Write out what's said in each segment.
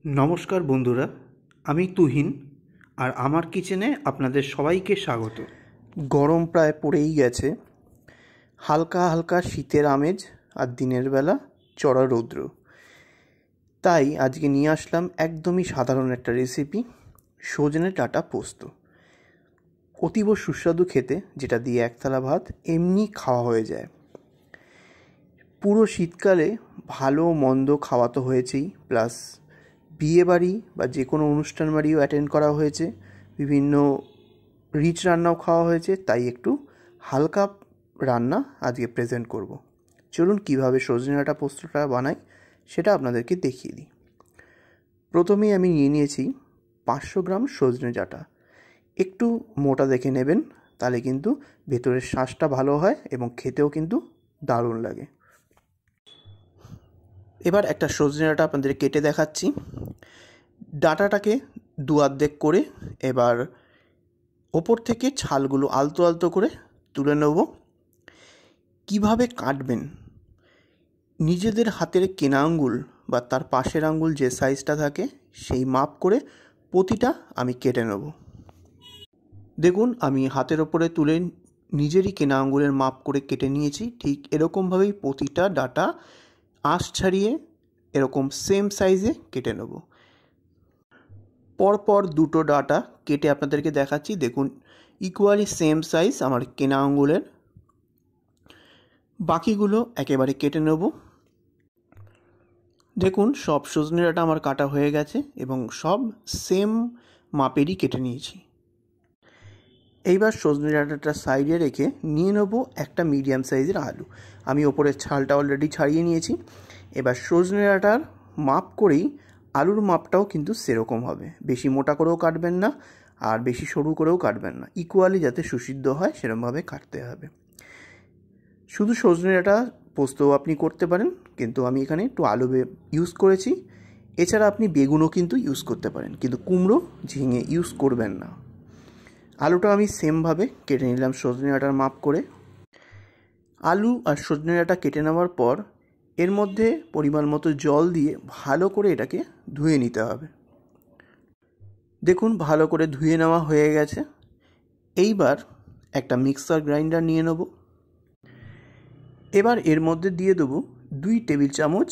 নমস্কার বন্ধুরা, আমি তুহিন আর আমার কিচেনে আপনাদের সবাইকে স্বাগত। গরম প্রায় পড়েই গেছে, হালকা হালকা শীতের আমেজ আর দিনের বেলা চড়া রৌদ্র। তাই আজকে নিয়ে আসলাম একদমই সাধারণ একটা রেসিপি, সজনে ডাঁটা পোস্ত। অতীব সুস্বাদু খেতে, যেটা দিয়ে একতলা ভাত এমনি খাওয়া হয়ে যায়। পুরো শীতকালে ভালো মন্দ খাওয়া তো হয়েছেই, প্লাস বিয়েবাড়ি বা যে কোনো অনুষ্ঠান বাড়িও অ্যাটেন্ড করা হয়েছে, বিভিন্ন রিচ রান্নাও খাওয়া হয়েছে। তাই একটু হালকা রান্না আজকে প্রেজেন্ট করব। চলুন কীভাবে সজনে ডাঁটা পোস্তটা বানাই সেটা আপনাদেরকে দেখিয়ে দিই। প্রথমেই আমি নিয়েছি 500 গ্রাম সজনে ডাঁটা। একটু মোটা দেখে নেবেন, তাহলে কিন্তু ভেতরের শাঁসটা ভালো হয় এবং খেতেও কিন্তু দারুণ লাগে। এবার একটা সজনে ডাঁটা আপনাদের কেটে দেখাচ্ছি। ডাঁটাটাকে দু অর্ধেক করে এবার ওপর থেকে ছালগুলো আলতো আলতো করে তুলে নেব। কিভাবে কাটবেন, নিজেদের হাতের কেনা আঙ্গুল বা তার পাশের আঙ্গুল যে সাইজটা থাকে সেই মাপ করে প্রতিটা আমি কেটে নেব। দেখুন, আমি হাতের ওপরে তুলে নিজেরই কেনা আঙ্গুলের মাপ করে কেটে নিয়েছি। ঠিক এরকমভাবেই প্রতিটা ডাঁটা আঁশ ছাড়িয়ে এরকম সেম সাইজে কেটে নেব। পরপর দুটো ডাঁটা কেটে আপনাদেরকে দেখাচ্ছি। দেখুন, ইকুয়ালি সেম সাইজ আমার কেনা আঙ্গুলের। বাকিগুলো একেবারে কেটে নেব। দেখুন, সব সজনে ডাঁটা আমার কাটা হয়ে গেছে এবং সব সেম মাপেরই কেটে নিয়েছি। এইবার সজনে ডাঁটাটা সাইডে রেখে নিয়ে নেব একটা মিডিয়াম সাইজের আলু। আমি ওপরের ছালটা অলরেডি ছাড়িয়ে নিয়েছি। এবার সজনে ডাঁটার মাপ করেই আলুর মাপটাও কিন্তু সেরকম হবে। বেশি মোটা করেও কাটবেন না আর বেশি সরু করেও কাটবেন না, ইকুয়ালি যাতে সুসিদ্ধ হয় সেরকমভাবে কাটতে হবে। শুধু সজনে ডাঁটা পোস্তও আপনি করতে পারেন, কিন্তু আমি এখানে একটু আলু ইউজ করেছি। এছাড়া আপনি বেগুনও কিন্তু ইউজ করতে পারেন, কিন্তু কুমড়ো ঝিঙে ইউজ করবেন না। আলুটা আমি সেমভাবে কেটে নিলাম সজনে ডাঁটার মাপ করে। আলু আর সজনে ডাঁটা কেটে নেওয়ার পর এর মধ্যে পরিমাণ মতো জল দিয়ে ভালো করে এটাকে ধুয়ে নিতে হবে। দেখুন, ভালো করে ধুয়ে নেওয়া হয়ে গেছে। এইবার একটা মিক্সার গ্রাইন্ডার নিয়ে নেব। এবার এর মধ্যে দিয়ে দেবো 2 টেবিল চামচ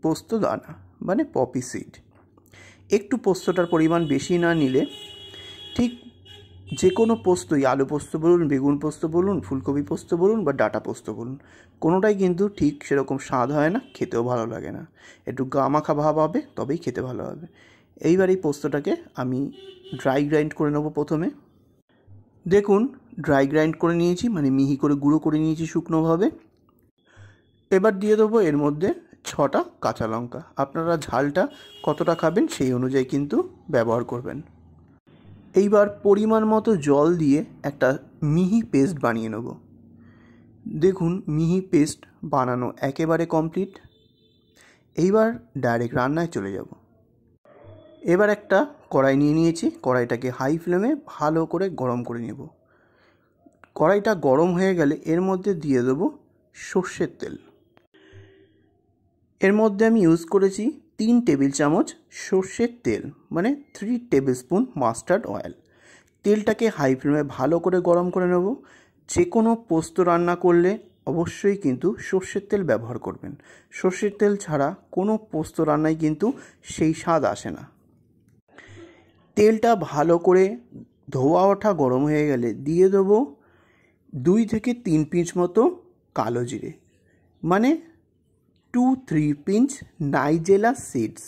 পোস্ত দানা, মানে পপি সিড। একটু পোস্তটার পরিমাণ বেশি না নিলে, ঠিক যে কোনো পোস্তই, আলু পোস্ত বলুন, বেগুন পোস্ত বলুন, ফুলকপি পোস্ত বলুন বা ডাঁটা পোস্ত বলুন, কোনোটাই কিন্তু ঠিক সেরকম স্বাদ হয় না, খেতেও ভালো লাগে না। একটু গামাখা ভাব হবে, তবেই খেতে ভালো হবে। এইবার এই পোস্তটাকে আমি ড্রাই গ্রাইন্ড করে নেব প্রথমে। দেখুন, ড্রাই গ্রাইন্ড করে নিয়েছি, মানে মিহি করে গুঁড়ো করে নিয়েছি শুকনোভাবে। এবার দিয়ে দেবো এর মধ্যে 6টা কাঁচা লঙ্কা। আপনারা ঝালটা কতটা খাবেন সেই অনুযায়ী কিন্তু ব্যবহার করবেন। এইবার পরিমাণ মতো জল দিয়ে একটা মিহি পেস্ট বানিয়ে নেব। দেখুন, মিহি পেস্ট বানানো একেবারে কমপ্লিট। এইবার ডাইরেক্ট রান্নায় চলে যাব। এবার একটা কড়াই নিয়ে নিয়েছি। কড়াইটাকে হাই ফ্লেমে ভালো করে গরম করে নেব। কড়াইটা গরম হয়ে গেলে এর মধ্যে দিয়ে দেবো সর্ষের তেল। এর মধ্যে আমি ইউজ করেছি 3 টেবিল চামচ সর্ষের তেল, মানে 3 টেবিল স্পুন মাস্টার্ড অয়েল। তেলটাকে হাই ফ্লেমে ভালো করে গরম করে নেব। যে কোনো পোস্ত রান্না করলে অবশ্যই কিন্তু সর্ষের তেল ব্যবহার করবেন। সর্ষের তেল ছাড়া কোনো পোস্ত রান্নায় কিন্তু সেই স্বাদ আসে না। তেলটা ভালো করে ধোয়া ওঠা গরম হয়ে গেলে দিয়ে দেবো 2 থেকে 3 পিঞ্চ মতো কালো জিরে, মানে 2-3 পিঞ্চ নাইজেলা সিডস।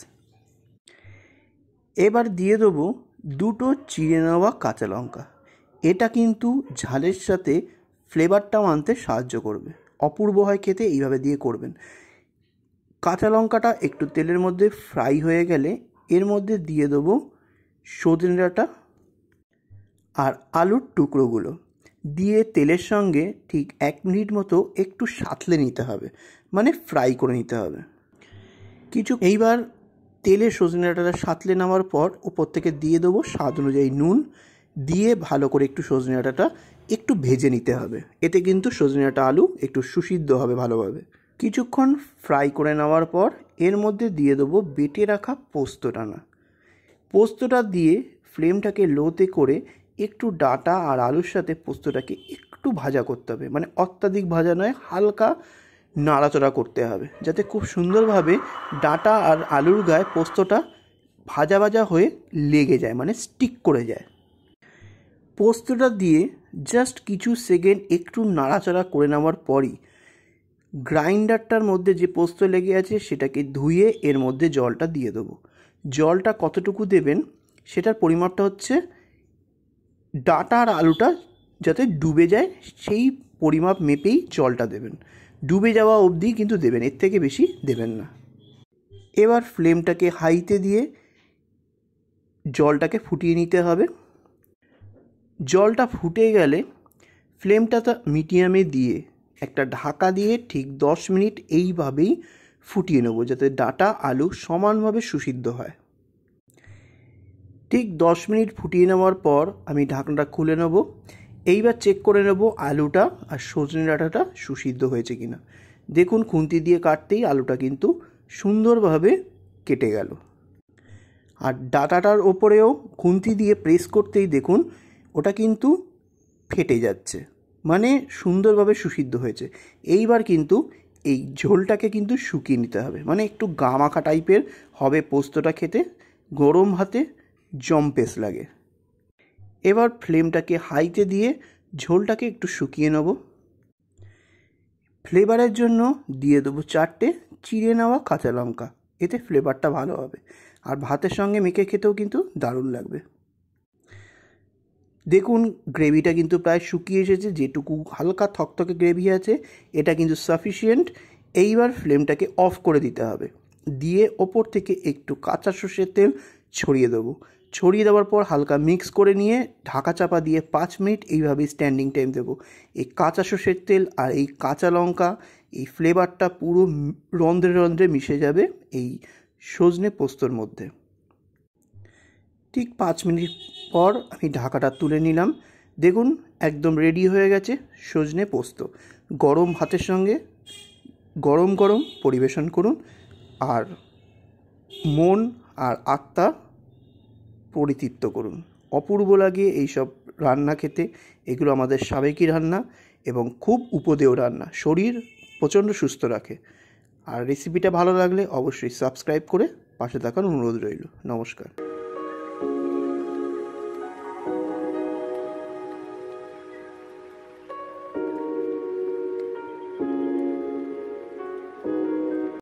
এবার দিয়ে দেবো 2টো চিড়ে নেওয়া কাঁচা লঙ্কা। এটা কিন্তু ঝালের সাথে ফ্লেভারটাও আনতে সাহায্য করবে, অপূর্ব হয় খেতে। এইভাবে দিয়ে করবেন। কাঁচা লঙ্কাটা একটু তেলের মধ্যে ফ্রাই হয়ে গেলে এর মধ্যে দিয়ে দেবো সজনে ডাঁটা আর আলুর টুকরোগুলো দিয়ে তেলের সঙ্গে ঠিক 1 মিনিট মতো একটু সাঁতলে নিতে হবে, মানে ফ্রাই করে নিতে হবে এইবার তেলে সজনে ডাঁটাটা সাঁতলে নেওয়ার পর ওপর থেকে দিয়ে দেবো স্বাদ অনুযায়ী নুন, দিয়ে ভালো করে একটু সজনে ডাঁটাটা একটু ভেজে নিতে হবে। এতে কিন্তু সজনে ডাঁটা আলু একটু সুসিদ্ধ হবে ভালোভাবে। কিছুক্ষণ ফ্রাই করে নেওয়ার পর এর মধ্যে দিয়ে দেবো বেটে রাখা পোস্তদানা। পোস্তটা দিয়ে ফ্লেমটাকে লোতে করে একটু ডাঁটা আর আলুর সাথে পোস্তটাকে একটু ভাজা করতে হবে, মানে অত্যাধিক ভাজা নয়, হালকা নাড়াচাড়া করতে হবে যাতে খুব সুন্দরভাবে ডাঁটা আর আলুর গায়ে পোস্তটা ভাজা ভাজা হয়ে লেগে যায়, মানে স্টিক করে যায়। পোস্তটা দিয়ে জাস্ট কিছু সেকেন্ড একটু নাড়াচাড়া করে নেওয়ার পরই গ্রাইন্ডারটার মধ্যে যে পোস্ত লেগে আছে সেটাকে ধুয়ে এর মধ্যে জলটা দিয়ে দেবো। জলটা কতটুকু দেবেন সেটার পরিমাপটা হচ্ছে ডাঁটা আর আলুটা যাতে ডুবে যায় সেই পরিমাপ মেপেই জলটা দেবেন। ডুবে যাওয়া অবধি কিন্তু দেবেন, এর থেকে বেশি দেবেন না। এবার ফ্লেমটাকে হাইতে দিয়ে জলটাকে ফুটিয়ে নিতে হবে। জলটা ফুটে গেলে ফ্লেমটা মিডিয়ামে দিয়ে একটা ঢাকা দিয়ে ঠিক 10 মিনিট এইভাবেই ফুটিয়ে নেব যাতে ডাঁটা আলু সমানভাবে সুসিদ্ধ হয়। ঠিক 10 মিনিট ফুটিয়ে নেওয়ার পর আমি ঢাকনাটা খুলে নেব। এইবার চেক করে নেব আলুটা আর সজনে ডাঁটাটা সুসিদ্ধ হয়েছে কিনা। দেখুন খুন্তি দিয়ে কাটতেই আলুটা কিন্তু সুন্দরভাবে কেটে গেল, আর ডাঁটাটার ওপরেও খুন্তি দিয়ে প্রেস করতেই দেখুন ওটা কিন্তু ফেটে যাচ্ছে, মানে সুন্দরভাবে সুসিদ্ধ হয়েছে। এইবার কিন্তু এই ঝোলটাকে কিন্তু শুকিয়ে নিতে হবে, মানে একটু গামাখা টাইপের হবে পোস্তটা খেতে, গরম ভাতে জম্পেস লাগে। এবার ফ্লেমটাকে হাইতে দিয়ে ঝোলটাকে একটু শুকিয়ে নেব। ফ্লেভারের জন্য দিয়ে দেবো 4টে চিড়ে নেওয়া কাঁচা লঙ্কা, এতে ফ্লেভারটা ভালো হবে, আর ভাতের সঙ্গে মেখে খেতেও কিন্তু দারুণ লাগবে। দেখুন গ্রেভিটা কিন্তু প্রায় শুকিয়ে এসেছে, যেটুকু হালকা থকথকে গ্রেভি আছে এটা কিন্তু সাফিসিয়েন্ট। এইবার ফ্লেমটাকে অফ করে দিতে হবে, দিয়ে ওপর থেকে একটু কাঁচা সর্ষের তেল ছড়িয়ে দেবো। ছড়িয়ে দেওয়ার পর হালকা মিক্স করে নিয়ে ঢাকা চাপা দিয়ে 5 মিনিট এইভাবেই স্ট্যান্ডিং টাইম দেবো। এই কাঁচা সর্ষের তেল আর এই কাঁচা লঙ্কা এই ফ্লেভারটা পুরো রন্ধ্রে রন্ধ্রে মিশে যাবে এই সজনে পোস্তর মধ্যে। ঠিক 5 মিনিট পর আমি ঢাকাটা তুলে নিলাম। দেখুন একদম রেডি হয়ে গেছে সজনে পোস্ত। গরম ভাতের সঙ্গে গরম গরম পরিবেশন করুন, আর মন আর আত্মা পরিতৃপ্ত করুন। অপূর্ব লাগে এইসব রান্না খেতে। এগুলো আমাদের সাবেকি রান্না এবং খুব উপদেয় রান্না, শরীর প্রচণ্ড সুস্থ রাখে। আর রেসিপিটা ভালো লাগলে অবশ্যই সাবস্ক্রাইব করে পাশে থাকার অনুরোধ রইল। নমস্কার।